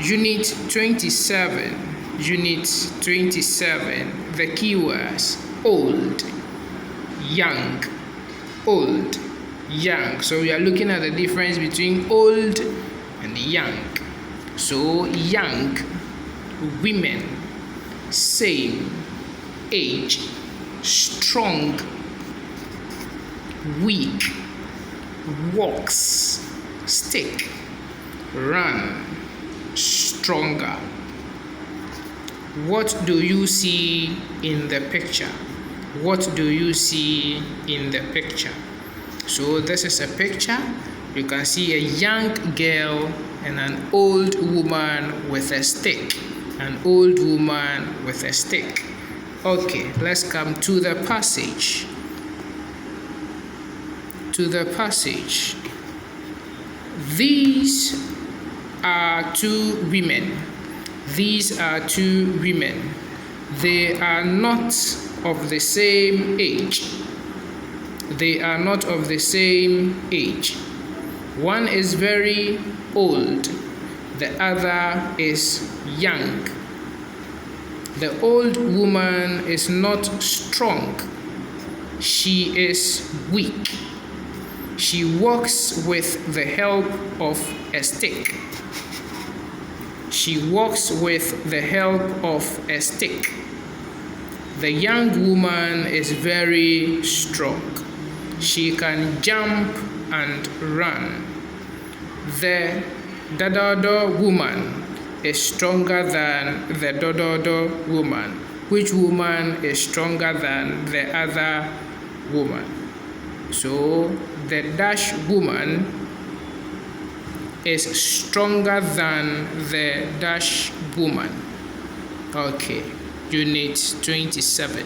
Unit 27. Unit 27. The keywords old, young, old, young. So we are looking at the difference between old and young. So young, women, same, age, strong, weak, walks, stick, run, stronger. What do you see in the picture? What do you see in the picture? So this is a picture. You can see a young girl and an old woman with a stick. An old woman with a stick. Okay, let's come to the passage. To the passage. These are two women. These are two women. They are not of the same age. They are not of the same age. One is very old. The other is young. The old woman is not strong. She is weak. She walks with the help of a stick. She walks with the help of a stick. The young woman is very strong. She can jump and run. The dododo woman is stronger than the dododo woman. Which woman is stronger than the other woman? So the dash woman is stronger than the dash woman. Okay, unit 27.